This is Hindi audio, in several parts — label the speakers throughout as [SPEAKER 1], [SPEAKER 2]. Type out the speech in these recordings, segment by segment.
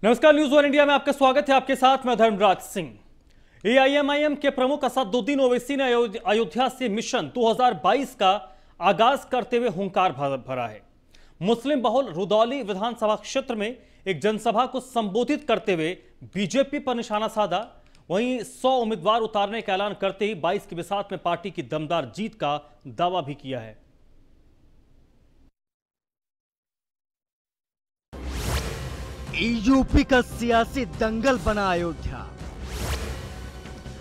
[SPEAKER 1] नमस्कार, न्यूज वन इंडिया में आपका स्वागत है। आपके साथ मैं धर्मराज सिंह। एआईएमआईएम के प्रमुख असदुद्दीन ओवैसी ने अयोध्या से मिशन 2022 का आगाज करते हुए हुंकार भरा है। मुस्लिम बहुल रुदौली विधानसभा क्षेत्र में एक जनसभा को संबोधित करते हुए बीजेपी पर निशाना साधा। वहीं 100 उम्मीदवार उतारने का ऐलान करते ही 22 की बिसात में पार्टी की दमदार जीत का दावा भी किया है।
[SPEAKER 2] यूपी का सियासी दंगल बना अयोध्या।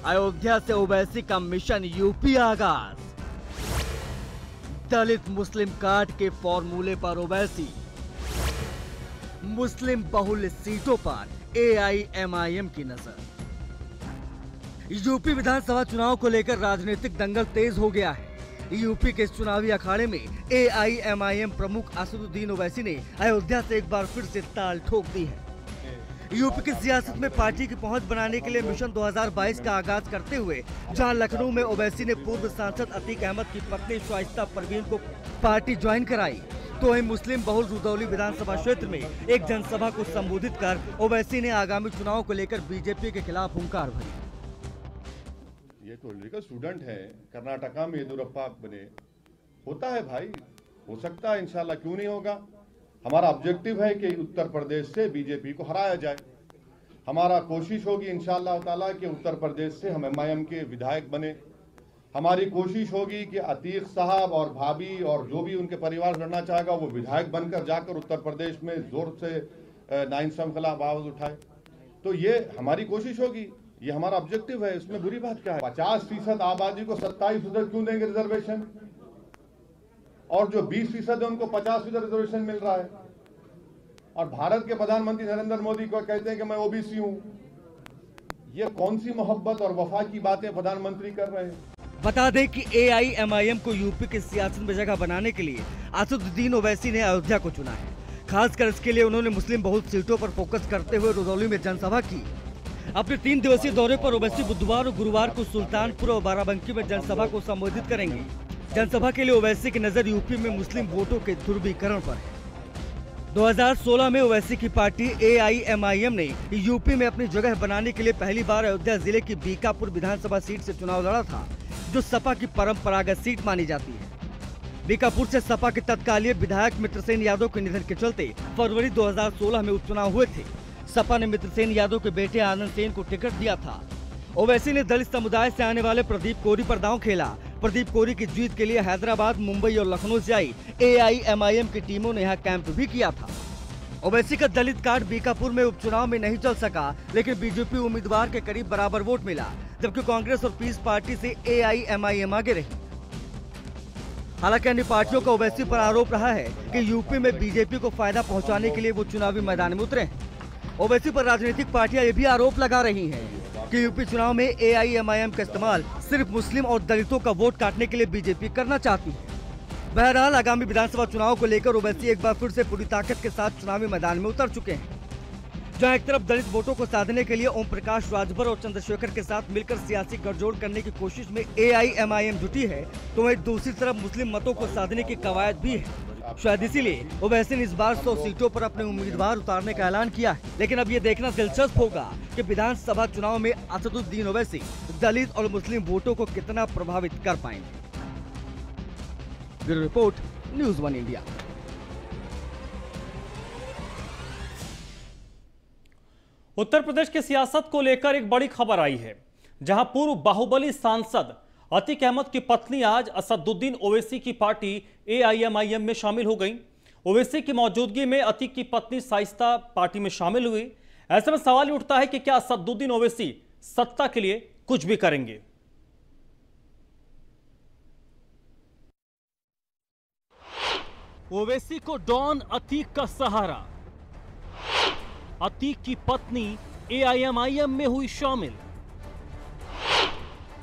[SPEAKER 2] अयोध्या से ओवैसी का मिशन यूपी आगाज। दलित मुस्लिम कार्ड के फॉर्मूले पर ओवैसी, मुस्लिम बहुल सीटों पर एआईएमआईएम की नजर। यूपी विधानसभा चुनाव को लेकर राजनीतिक दंगल तेज हो गया है। यूपी के इस चुनावी अखाड़े में एआईएमआईएम प्रमुख असदुद्दीन ओवैसी ने अयोध्या से एक बार फिर से ताल ठोक दी है। यूपी की सियासत में पार्टी की पहुंच बनाने के लिए मिशन 2022 का आगाज करते हुए जहां लखनऊ में ओवैसी ने पूर्व सांसद अतीक अहमद की पत्नी शाइस्ता परवीन को पार्टी ज्वाइन कराई, तो वहीं मुस्लिम बहुल रुदौली विधानसभा क्षेत्र में एक जनसभा को संबोधित कर ओवैसी ने आगामी चुनाव को लेकर बीजेपी के खिलाफ हुंकार भरी।
[SPEAKER 3] ये पॉलिटिकल स्टूडेंट है, कर्नाटका में येदियुरप्पा बने, होता है भाई, हो सकता है, इंशाल्लाह क्यों नहीं होगा। हमारा ऑब्जेक्टिव है कि उत्तर प्रदेश से बीजेपी को हराया जाए। हमारा कोशिश होगी इंशाल्लाह ताला कि उत्तर प्रदेश से हम एमआईएम के विधायक बने। हमारी कोशिश होगी कि अतीक साहब और भाभी और जो भी उनके परिवार लड़ना चाहेगा वो विधायक बनकर जाकर उत्तर प्रदेश में जोर से नाइंसाफी के खिलाफ आवाज उठाए। तो ये हमारी कोशिश होगी, ये हमारा ऑब्जेक्टिव है, इसमें बुरी बात क्या है। 50% आबादी को 27% क्यों देंगे रिजर्वेशन, और जो 20% है उनको 50% रिजर्वेशन मिल रहा है। और भारत के प्रधानमंत्री नरेंद्र मोदी को कहते हैं कि मैं ओबीसी हूं। ये कौन सी मोहब्बत और वफा की बातें प्रधानमंत्री कर रहे हैं।
[SPEAKER 2] बता दें कि एआईएमआईएम को यूपी की सियासत में जगह बनाने के लिए असदुद्दीन ओवैसी ने अयोध्या को चुना है। खासकर इसके लिए उन्होंने मुस्लिम बहुल सीटों पर फोकस करते हुए रुदौली में जनसभा की। अपने 3 दिवसीय दौरे पर ओवैसी बुधवार और गुरुवार को सुल्तानपुर और बाराबंकी में जनसभा को संबोधित करेंगे। जनसभा के लिए ओवैसी की नजर यूपी में मुस्लिम वोटों के ध्रुवीकरण पर है। 2016 में ओवैसी की पार्टी एआईएमआईएम ने यूपी में अपनी जगह बनाने के लिए पहली बार अयोध्या जिले की बीकापुर विधानसभा सीट से चुनाव लड़ा था, जो सपा की परंपरागत सीट मानी जाती है। बीकापुर से सपा के तत्कालीन विधायक मित्रसेन यादव के निधन के चलते फरवरी 2016 में उपचुनाव हुए थे। सपा ने मित्रसेन यादव के बेटे आनंद सेन को टिकट दिया था। ओवैसी ने दलित समुदाय से आने वाले प्रदीप कोरी पर दांव खेला। प्रदीप कोरी की जीत के लिए हैदराबाद, मुंबई और लखनऊ से आई एआईएमआईएम की टीमों ने यहाँ कैंप भी किया था। ओवैसी का दलित कार्ड बीकापुर में उपचुनाव में नहीं चल सका, लेकिन बीजेपी उम्मीदवार के करीब बराबर वोट मिला, जबकि कांग्रेस और पीस पार्टी से एआईएमआईएम आगे रही। हालांकि अन्य पार्टियों का ओवैसी पर आरोप रहा है कि यूपी में बीजेपी को फायदा पहुंचाने के लिए वो चुनावी मैदान में उतरे हैं। ओवैसी पर राजनीतिक पार्टियां ये भी आरोप लगा रही हैं कि यूपी चुनाव में एआईएमआईएम का इस्तेमाल सिर्फ मुस्लिम और दलितों का वोट काटने के लिए बीजेपी करना चाहती है। बहरहाल आगामी विधानसभा चुनाव को लेकर ओवैसी एक बार फिर से पूरी ताकत के साथ चुनावी मैदान में उतर चुके हैं। जहां एक तरफ दलित वोटों को साधने के लिए ओम प्रकाश राजभर और चंद्रशेखर के साथ मिलकर सियासी गठजोड़ करने की कोशिश में एआईएमआईएम जुटी है, तो वहीं दूसरी तरफ मुस्लिम मतों को साधने की कवायद भी है। शायद इसीलिए ओवैसी ने इस बार 100 सीटों पर अपने उम्मीदवार उतारने का ऐलान किया है। लेकिन अब ये देखना दिलचस्प होगा कि विधानसभा चुनाव में असदुद्दीन ओवैसी दलित और मुस्लिम वोटों को कितना प्रभावित कर पाएंगे। Bureau report, news one India.
[SPEAKER 1] Uttar Pradesh की सियासत को लेकर एक बड़ी खबर आई है, जहां पूर्व बाहुबली सांसद अतीक अहमद की पत्नी आज असदुद्दीन ओवैसी की पार्टी एआईएमआईएम में शामिल हो गई। ओवैसी की मौजूदगी में अतीक की पत्नी शाइस्ता पार्टी में शामिल हुई। ऐसे में सवाल उठता है कि क्या असदुद्दीन ओवैसी सत्ता के लिए कुछ भी करेंगे। ओवैसी को डॉन अतीक का सहारा। अतीक की पत्नी एआईएमआईएम में हुई शामिल।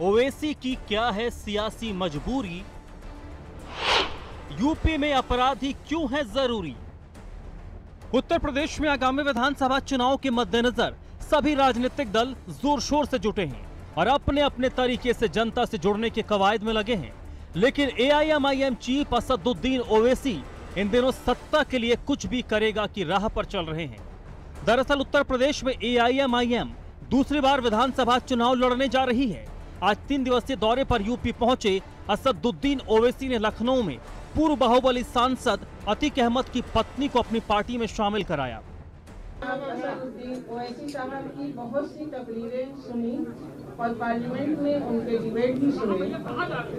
[SPEAKER 1] ओवैसी की क्या है सियासी मजबूरी? यूपी में अपराधी क्यों है जरूरी? उत्तर प्रदेश में आगामी विधानसभा चुनाव के मद्देनजर सभी राजनीतिक दल जोर शोर से जुटे हैं और अपने अपने तरीके से जनता से जुड़ने के कवायद में लगे हैं। लेकिन एआईएमआईएम चीफ असदुद्दीन ओवैसी इन दिनों सत्ता के लिए कुछ भी करेगा की राह पर चल रहे हैं। दरअसल उत्तर प्रदेश में AIMIM दूसरी बार विधानसभा चुनाव लड़ने जा रही है। आज 3 दिवसीय दौरे पर यूपी पहुंचे असदुद्दीन ओवैसी ने लखनऊ में पूर्व बाहुबली सांसद अतीक अहमद की पत्नी को अपनी पार्टी में शामिल कराया।
[SPEAKER 4] असदुद्दीन ओवैसी साहब की बहुत सी तकरीरें सुनी और पार्लियामेंट में उनके डिबेट भी सुने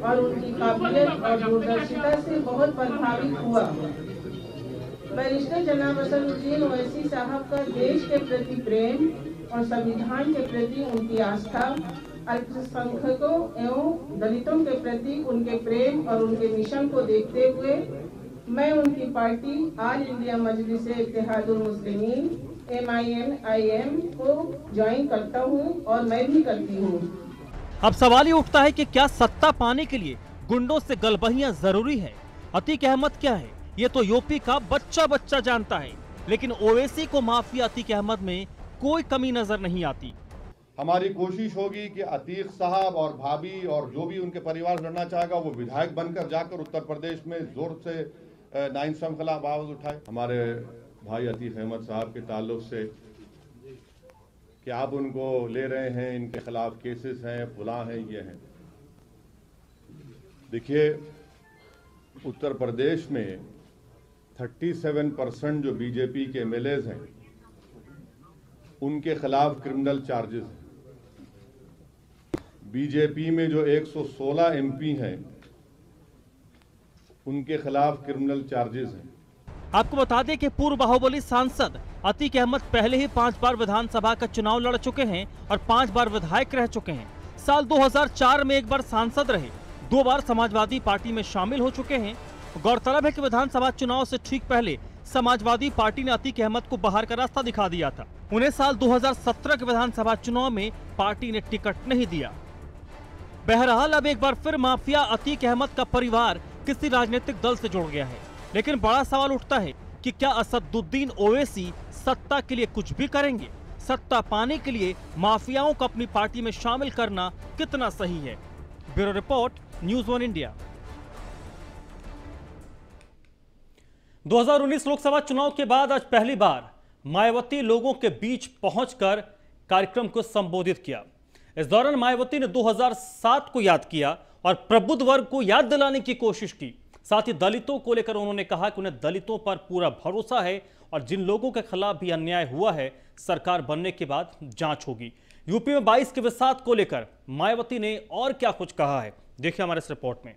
[SPEAKER 4] और उनकी काबिलियत और दूरदर्शिता से बहुत प्रभावित हुआ। बैरिस्टर जनाब असदुद्दीन ओवैसी साहब का देश के प्रति प्रेम और संविधान के प्रति उनकी आस्था, अल्पसंख्यकों एवं दलितों के प्रति उनके प्रेम और उनके मिशन को देखते हुए मैं उनकी पार्टी ऑल इंडिया मजलिस-ए-इत्तेहादुल मुस्लिमीन MIM को ज्वाइन करता हूं और मैं भी करती हूं।
[SPEAKER 1] अब सवाल ये उठता है कि क्या सत्ता पाने के लिए गुंडों से गलबहियां जरूरी है? अतीक अहमद क्या है ये तो यूपी का बच्चा जानता है, लेकिन ओवैसी को माफिया अतीक अहमद में कोई कमी नजर नहीं आती।
[SPEAKER 3] हमारी कोशिश होगी कि अतीक साहब और भाभी और जो भी उनके परिवार लड़ना चाहेगा वो विधायक बनकर जाकर उत्तर प्रदेश में जोर से नाइंसाफी के खिलाफ आवाज उठाए। हमारे भाई अतीक अहमद साहब के ताल्लुक से कि आप उनको ले रहे हैं, इनके खिलाफ केसेस हैं, फुला हैं, ये हैं। देखिए, उत्तर प्रदेश में 37% जो बीजेपी के MLAs हैं उनके खिलाफ क्रिमिनल चार्जेस हैं। बीजेपी में जो 116 MP हैं उनके खिलाफ क्रिमिनल चार्जेस हैं।
[SPEAKER 1] आपको बता दें कि पूर्व बाहुबली सांसद अतीक अहमद पहले ही 5 बार विधानसभा का चुनाव लड़ चुके हैं और 5 बार विधायक रह चुके हैं। साल 2004 में 1 बार सांसद रहे, 2 बार समाजवादी पार्टी में शामिल हो चुके हैं। गौरतलब है कि विधानसभा चुनाव से ठीक पहले समाजवादी पार्टी ने अतीक अहमद को बाहर का रास्ता दिखा दिया था। उन्हें साल 2017 के विधानसभा चुनाव में पार्टी ने टिकट नहीं दिया। बहरहाल अब एक बार फिर माफिया अतीक अहमद का परिवार किसी राजनीतिक दल से जुड़ गया है, लेकिन बड़ा सवाल उठता है कि क्या असदुद्दीन ओवैसी सत्ता के लिए कुछ भी करेंगे? सत्ता पाने के लिए माफियाओं को अपनी पार्टी में शामिल करना कितना सही है? Bureau report, news 1 India. 2019 Lok Sabha चुनाव के बाद आज पहली बार मायावती लोगों के बीच पहुंचकर कार्यक्रम को संबोधित किया। इस दौरान मायावती ने 2007 को याद किया और प्रबुद्ध वर्ग को याद दिलाने की कोशिश की। साथ ही दलितों को लेकर उन्होंने कहा कि उन्हें दलितों पर पूरा भरोसा है और जिन लोगों के खिलाफ भी अन्याय हुआ है सरकार बनने के बाद जांच होगी। यूपी में 22 के विसात को लेकर मायावती ने और क्या कुछ कहा है, देखिए हमारे इस रिपोर्ट में।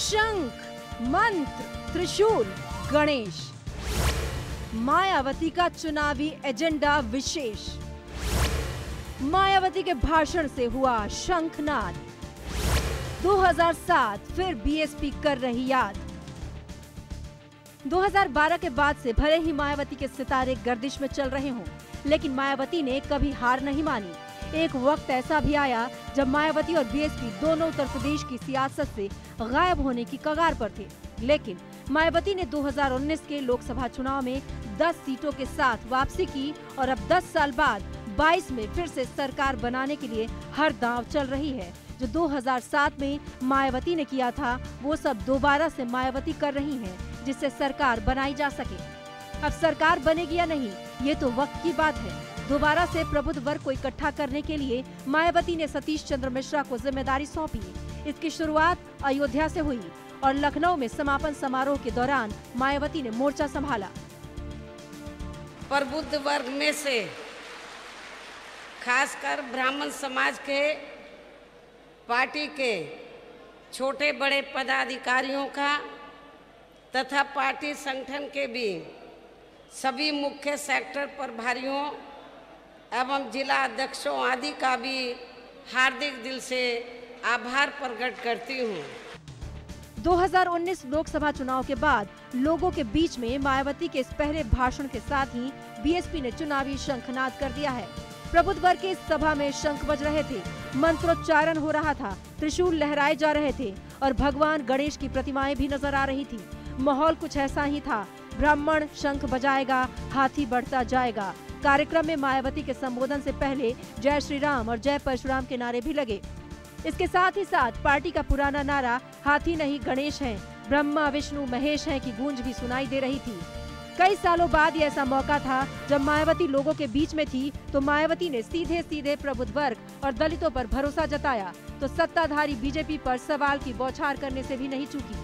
[SPEAKER 5] शंख, मंत्र, त्रिशूल, गणेश, मायावती का चुनावी एजेंडा विशेष। मायावती के भाषण से हुआ शंखनाद। 2007 फिर बीएसपी कर रही याद। 2012 के बाद से भले ही मायावती के सितारे गर्दिश में चल रहे हों, लेकिन मायावती ने कभी हार नहीं मानी। एक वक्त ऐसा भी आया जब मायावती और बीएसपी दोनों उत्तर प्रदेश की सियासत से गायब होने की कगार पर थे, लेकिन मायावती ने 2019 के लोकसभा चुनाव में 10 सीटों के साथ वापसी की और अब 10 साल बाद 22 में फिर से सरकार बनाने के लिए हर दांव चल रही है। जो 2007 में मायावती ने किया था वो सब दोबारा से मायावती कर रही हैं, जिससे सरकार बनाई जा सके। अब सरकार बनेगी या नहीं ये तो वक्त की बात है। दोबारा से प्रबुद्ध वर्ग को इकट्ठा करने के लिए मायावती ने सतीश चंद्र मिश्रा को जिम्मेदारी सौंपी। इसकी शुरुआत अयोध्या से हुई और लखनऊ में समापन समारोह के दौरान मायावती ने मोर्चा संभाला।
[SPEAKER 6] प्रबुद्ध वर्ग में से खासकर ब्राह्मण समाज के पार्टी के छोटे बड़े पदाधिकारियों का तथा पार्टी संगठन के भी सभी मुख्य सेक्टर प्रभारियों एवं जिला अध्यक्षों आदि का भी हार्दिक दिल से आभार प्रकट करती हूँ।
[SPEAKER 5] 2019 लोकसभा चुनाव के बाद लोगों के बीच में मायावती के इस पहले भाषण के साथ ही बीएसपी ने चुनावी शंखनाद कर दिया है। प्रबुद्ध वर्ग की इस सभा में शंख बज रहे थे, मंत्रोच्चारण हो रहा था, त्रिशूल लहराए जा रहे थे और भगवान गणेश की प्रतिमाएं भी नजर आ रही थी। माहौल कुछ ऐसा ही था। ब्राह्मण शंख बजाएगा, हाथी बढ़ता जाएगा, कार्यक्रम में मायावती के संबोधन से पहले जय श्री राम और जय परशुराम के नारे भी लगे। इसके साथ ही साथ पार्टी का पुराना नारा हाथी नहीं गणेश हैं, ब्रह्मा विष्णु महेश हैं की गूंज भी सुनाई दे रही थी। कई सालों बाद ये ऐसा मौका था जब मायावती लोगों के बीच में थी, तो मायावती ने सीधे सीधे प्रबुद्ध वर्ग और दलितों पर भरोसा जताया, तो सत्ताधारी बीजेपी पर सवाल की बौछार करने से भी नहीं चूकी।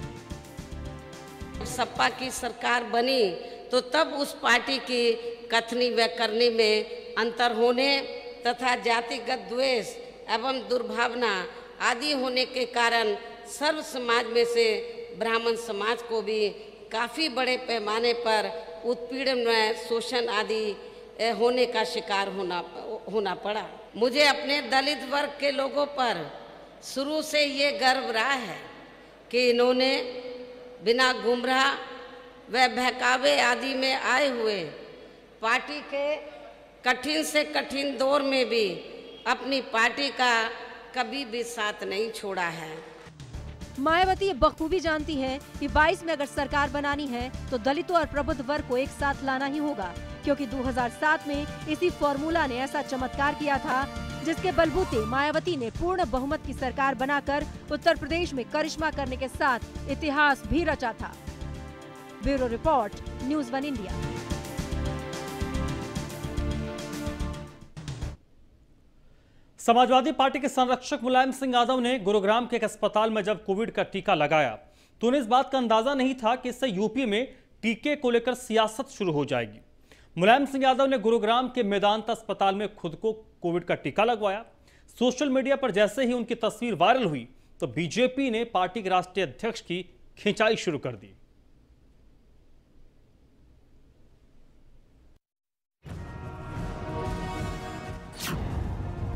[SPEAKER 6] सपा की सरकार बनी तो तब उस पार्टी की कथनी व करनी में अंतर होने तथा जातिगत द्वेष एवं दुर्भावना आदि होने के कारण सर्व समाज में से ब्राह्मण समाज को भी काफ़ी बड़े पैमाने पर उत्पीड़न व शोषण आदि होने का शिकार होना पड़ा। मुझे अपने दलित वर्ग के लोगों पर शुरू से ये गर्व रहा है कि इन्होंने बिना गुमराह व बहकावे आदि में आए हुए पार्टी के कठिन से कठिन दौर में भी अपनी पार्टी का कभी भी साथ नहीं छोड़ा है।
[SPEAKER 5] मायावती ये बखूबी जानती है कि 22 में अगर सरकार बनानी है तो दलितों और प्रबुद्ध वर्ग को एक साथ लाना ही होगा, क्योंकि 2007 में इसी फॉर्मूला ने ऐसा चमत्कार किया था जिसके बलबूते मायावती ने पूर्ण बहुमत की सरकार बनाकर उत्तर प्रदेश में करिश्मा करने के साथ इतिहास भी रचा था। Bureau report, news 1 India.
[SPEAKER 1] Samajwadi Party के संरक्षक मुलायम सिंह यादव ने गुरुग्राम के एक अस्पताल में जब कोविड का टीका लगाया तो उन्हें इस बात का अंदाजा नहीं था कि इससे यूपी में टीके को लेकर सियासत शुरू हो जाएगी। मुलायम सिंह यादव ने गुरुग्राम के मेदांता अस्पताल में खुद को कोविड का टीका लगवाया। सोशल मीडिया पर जैसे ही उनकी तस्वीर वायरल हुई तो बीजेपी ने पार्टी के राष्ट्रीय अध्यक्ष की खिंचाई शुरू कर दी।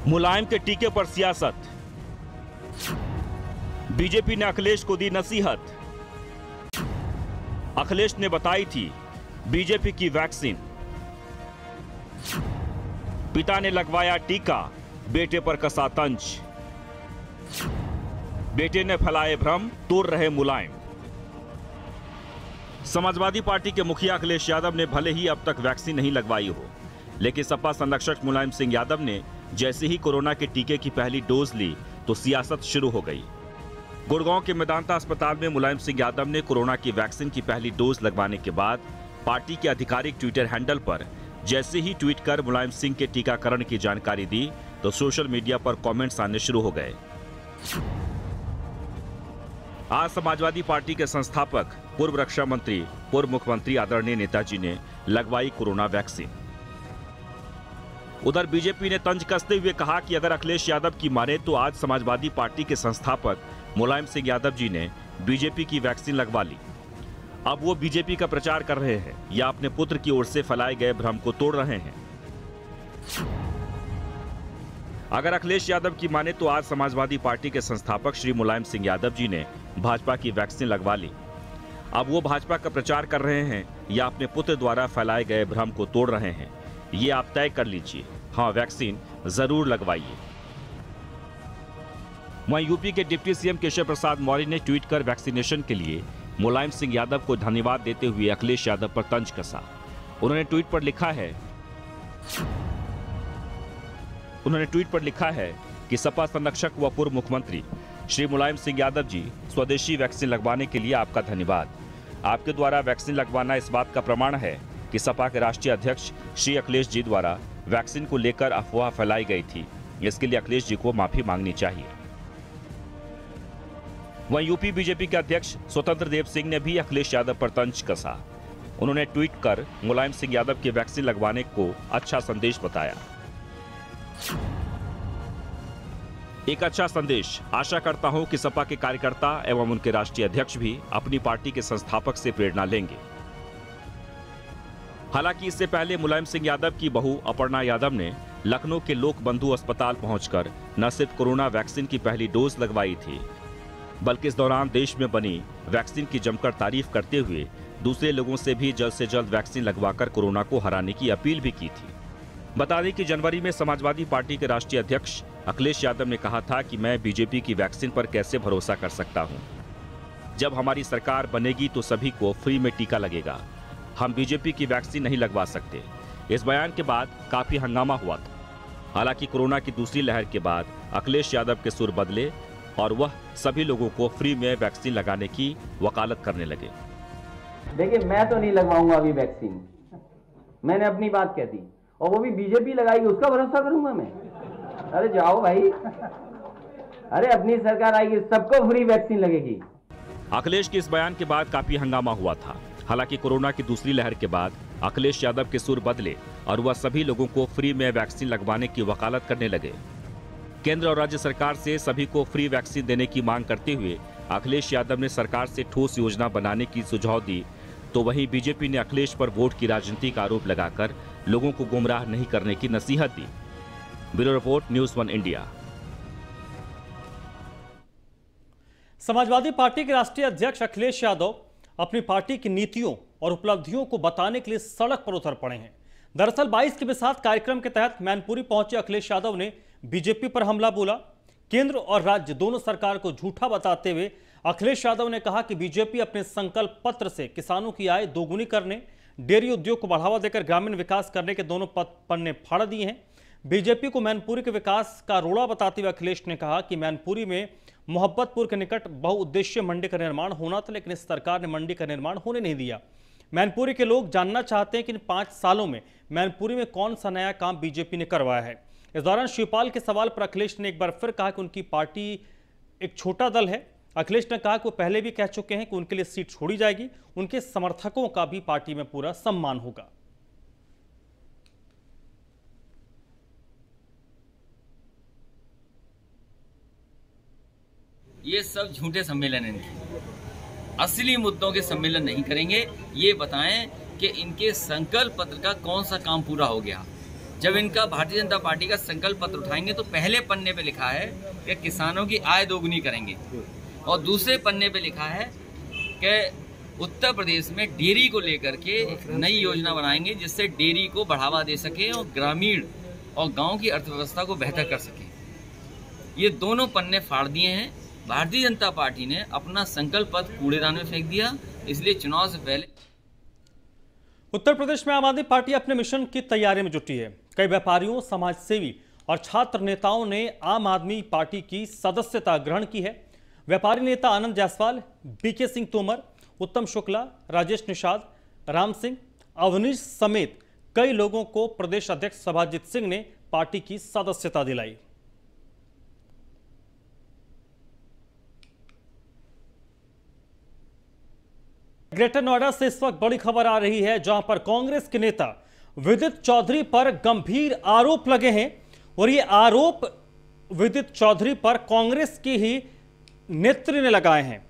[SPEAKER 7] मुलायम के टीके पर सियासत, बीजेपी ने अखिलेश को दी नसीहत। अखिलेश ने बताई थी बीजेपी की वैक्सीन, पिता ने लगवाया टीका, बेटे पर कसा तंज। बेटे ने फैलाए भ्रम, तोड़ रहे मुलायम। समाजवादी पार्टी के मुखिया अखिलेश यादव ने भले ही अब तक वैक्सीन नहीं लगवाई हो, लेकिन सपा संरक्षक मुलायम सिंह यादव ने जैसे ही कोरोना के टीके की पहली डोज ली तो सियासत शुरू हो गई। गुड़गांव के मेदांता अस्पताल में मुलायम सिंह यादव ने कोरोना की वैक्सीन की पहली डोज लगवाने के बाद पार्टी के आधिकारिक ट्विटर हैंडल पर जैसे ही ट्वीट कर मुलायम सिंह के टीकाकरण की जानकारी दी तो सोशल मीडिया पर कमेंट्स आने शुरू हो गए। आज समाजवादी पार्टी के संस्थापक, पूर्व रक्षा मंत्री, पूर्व मुख्यमंत्री आदरणीय नेताजी ने लगवाई कोरोना वैक्सीन। उधर बीजेपी ने तंज कसते हुए कहा कि अगर अखिलेश यादव की माने तो आज समाजवादी पार्टी के संस्थापक मुलायम सिंह यादव जी ने बीजेपी की वैक्सीन लगवा ली। अब वो बीजेपी का प्रचार कर रहे हैं या अपने पुत्र की ओर से फैलाए गए भ्रम को तोड़ रहे हैं। अगर अखिलेश यादव की माने तो आज समाजवादी पार्टी के संस्थापक श्री मुलायम सिंह यादव जी ने भाजपा की वैक्सीन लगवा ली। अब वो भाजपा का प्रचार कर रहे हैं या अपने पुत्र द्वारा फैलाए गए भ्रम को तोड़ रहे हैं, ये आप तय कर लीजिए। हाँ, वैक्सीन जरूर लगवाइए। वहीं यूपी के डिप्टी सीएम केशव प्रसाद मौर्य ने ट्वीट कर वैक्सीनेशन के लिए मुलायम सिंह यादव को धन्यवाद देते हुए अखिलेश यादव पर तंज कसा। उन्होंने ट्वीट पर लिखा है कि सपा संरक्षक व पूर्व मुख्यमंत्री श्री मुलायम सिंह यादव जी, स्वदेशी वैक्सीन लगवाने के लिए आपका धन्यवाद। आपके द्वारा वैक्सीन लगवाना इस बात का प्रमाण है कि सपा के राष्ट्रीय अध्यक्ष श्री अखिलेश जी द्वारा वैक्सीन को लेकर अफवाह फैलाई गई थी। इसके लिए अखिलेश जी को माफी मांगनी चाहिए। वहीं यूपी बीजेपी के अध्यक्ष स्वतंत्र देव सिंह ने भी अखिलेश यादव पर तंज कसा। उन्होंने ट्वीट कर मुलायम सिंह यादव की वैक्सीन लगवाने को अच्छा संदेश बताया। एक अच्छा संदेश। आशा करता हूं कि सपा के कार्यकर्ता एवं उनके राष्ट्रीय अध्यक्ष भी अपनी पार्टी के संस्थापक से प्रेरणा लेंगे। हालांकि इससे पहले मुलायम सिंह यादव की बहू अपर्णा यादव ने लखनऊ के लोक बंधु अस्पताल पहुंचकर न सिर्फ कोरोना वैक्सीन की पहली डोज लगवाई थी, बल्कि इस दौरान देश में बनी वैक्सीन की जमकर तारीफ करते हुए दूसरे लोगों से भी जल्द से जल्द वैक्सीन लगवाकर कोरोना को हराने की अपील भी की थी। बता दें कि जनवरी में समाजवादी पार्टी के राष्ट्रीय अध्यक्ष अखिलेश यादव ने कहा था कि मैं बीजेपी की वैक्सीन पर कैसे भरोसा कर सकता हूं। जब हमारी सरकार बनेगी तो सभी को फ्री में टीका लगेगा। हम बीजेपी की वैक्सीन नहीं लगवा सकते। इस बयान के बाद काफी हंगामा हुआ था। हालांकि कोरोना की दूसरी लहर के बाद अखिलेश यादव के सुर बदले और वह सभी लोगों को फ्री में वैक्सीन लगाने की वकालत करने लगे।
[SPEAKER 8] देखिए, मैं तो नहीं लगवाऊंगा अभी वैक्सीन, मैंने अपनी बात कह दी, और वो भी बीजेपी लगाएगी उसका भरोसा करूंगा मैं? अरे जाओ भाई, अरे अपनी सरकार आएगी सबको फ्री वैक्सीन लगेगी।
[SPEAKER 7] अखिलेश के इस बयान के बाद काफी हंगामा हुआ था। हालांकि कोरोना की दूसरी लहर के बाद अखिलेश यादव के सुर बदले और वह सभी लोगों को फ्री में वैक्सीन लगवाने की वकालत करने लगे। केंद्र और राज्य सरकार से सभी को फ्री वैक्सीन देने की मांग करते हुए अखिलेश यादव ने सरकार से ठोस योजना बनाने की सुझाव दी, तो वहीं बीजेपी ने अखिलेश पर वोट की राजनीति का आरोप लगाकर लोगों को गुमराह नहीं करने की नसीहत दी। Bureau report, news 1 India.
[SPEAKER 1] Samajwadi Party के राष्ट्रीय अध्यक्ष अखिलेश यादव अपनी पार्टी की नीतियों और उपलब्धियों को बताने के लिए सड़क पर उतर पड़े हैं। दरअसल 22 के बिसात कार्यक्रम के तहत मैनपुरी पहुंचे अखिलेश यादव ने बीजेपी पर हमला बोला। केंद्र और राज्य दोनों सरकार को झूठा बताते हुए अखिलेश यादव ने कहा कि बीजेपी अपने संकल्प पत्र से किसानों की आय दोगुनी करने, डेयरी उद्योग को बढ़ावा देकर ग्रामीण विकास करने के दोनों पन्ने फाड़ दिए हैं। बीजेपी को मैनपुरी के विकास का रोड़ा बताते हुए अखिलेश ने कहा कि मैनपुरी में मोहब्बतपुर के निकट बहुउद्देशीय मंडी का निर्माण होना था, लेकिन इस सरकार ने मंडी का निर्माण होने नहीं दिया। मैनपुरी के लोग जानना चाहते हैं कि इन 5 सालों में मैनपुरी में कौन सा नया काम बीजेपी ने करवाया है। इस दौरान शिवपाल के सवाल पर अखिलेश ने एक बार फिर कहा कि उनकी पार्टी एक छोटा दल है। अखिलेश ने कहा कि वो पहले भी कह चुके हैं कि उनके लिए सीट छोड़ी जाएगी, उनके समर्थकों का भी पार्टी में पूरा सम्मान होगा।
[SPEAKER 9] ये सब झूठे सम्मेलन हैं इनके, असली मुद्दों के सम्मेलन नहीं करेंगे। ये बताएं कि इनके संकल्प पत्र का कौन सा काम पूरा हो गया। जब इनका भारतीय जनता पार्टी का संकल्प पत्र उठाएंगे तो पहले पन्ने पे लिखा है कि किसानों की आय दोगुनी करेंगे, और दूसरे पन्ने पे लिखा है कि उत्तर प्रदेश में डेयरी को लेकर के एक नई योजना बनाएंगे जिससे डेयरी को बढ़ावा दे सके और ग्रामीण और गांव की अर्थव्यवस्था को बेहतर कर सके। ये दोनों पन्ने फाड़ दिए हैं। भारतीय जनता पार्टी ने अपना संकल्प पत्र कूड़ेदान में फेंक दिया, इसलिए चुनाव से पहले।
[SPEAKER 1] उत्तर प्रदेश में आम आदमी पार्टी अपने मिशन की तैयारी में जुटी है। कई व्यापारियों, समाजसेवी और छात्र नेताओं ने आम आदमी पार्टी की सदस्यता ग्रहण की है। व्यापारी नेता आनंद जायसवाल, बीके सिंह तोमर, उत्तम शुक्ला, राजेश निषाद, राम सिंह, अवनीश समेत कई लोगों को प्रदेश अध्यक्ष सभाजीत सिंह ने पार्टी की सदस्यता दिलाई। ग्रेटर नोएडा से इस वक्त बड़ी खबर आ रही है, जहां पर कांग्रेस के नेता विदित चौधरी पर गंभीर आरोप लगे हैं, और ये आरोप विदित चौधरी पर कांग्रेस की ही नेत्री ने लगाए हैं।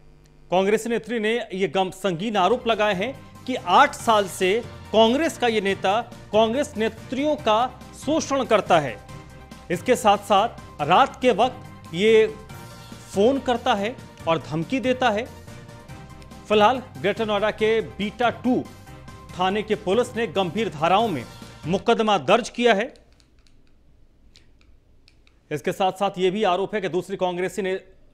[SPEAKER 1] कांग्रेस नेत्री ने ये संगीन आरोप लगाए हैं कि 8 साल से कांग्रेस का ये नेता कांग्रेस नेत्रियों का शोषण करता है। इसके साथ साथ रात के वक्त ये फोन करता है और धमकी देता है। फिलहाल ग्रेटर नोएडा के बीटा 2 थाने की पुलिस ने गंभीर धाराओं में मुकदमा दर्ज किया है। इसके साथ साथ यह भी आरोप है कि दूसरी कांग्रेसी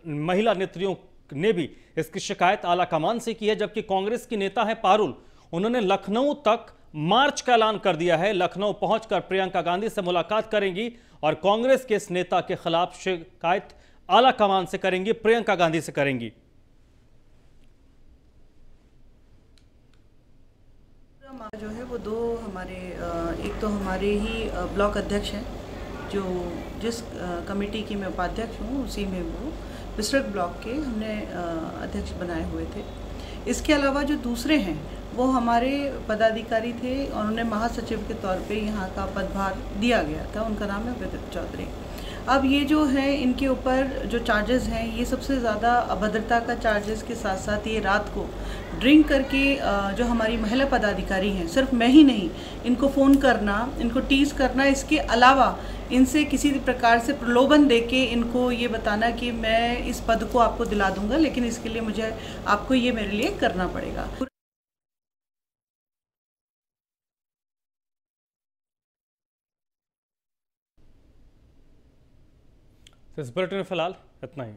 [SPEAKER 1] महिला नेत्रियों ने भी इसकी शिकायत आलाकमान से की है, जबकि कांग्रेस की नेता है पारुल, उन्होंने लखनऊ तक मार्च का ऐलान कर दिया है। लखनऊ पहुंचकर प्रियंका गांधी से मुलाकात करेंगी और कांग्रेस के इस नेता के खिलाफ शिकायत आलाकमान से करेंगी, प्रियंका गांधी से करेंगी।
[SPEAKER 10] जो है वो 2 हमारे एक तो हमारे ही ब्लॉक अध्यक्ष हैं, जो जिस कमेटी की मैं उपाध्यक्ष हूँ उसी में वो विस्तृत ब्लॉक के हमने अध्यक्ष बनाए हुए थे। इसके अलावा जो दूसरे हैं वो हमारे पदाधिकारी थे और उन्हें महासचिव के तौर पे यहाँ का पदभार दिया गया था। उनका नाम है विदित चौधरी। अब ये जो है इनके ऊपर जो चार्जेस हैं ये सबसे ज़्यादा अभद्रता का चार्जेस के साथ साथ ये रात को ड्रिंक करके जो हमारी महिला पदाधिकारी हैं, सिर्फ मैं ही नहीं, इनको फ़ोन करना, इनको टीज़ करना, इसके अलावा इनसे किसी प्रकार से प्रलोभन देके इनको ये बताना कि मैं इस पद को आपको दिला दूंगा, लेकिन इसके लिए मुझे आपको ये मेरे लिए करना पड़ेगा।
[SPEAKER 1] इस बुलेटिन में फिलहाल इतना ही।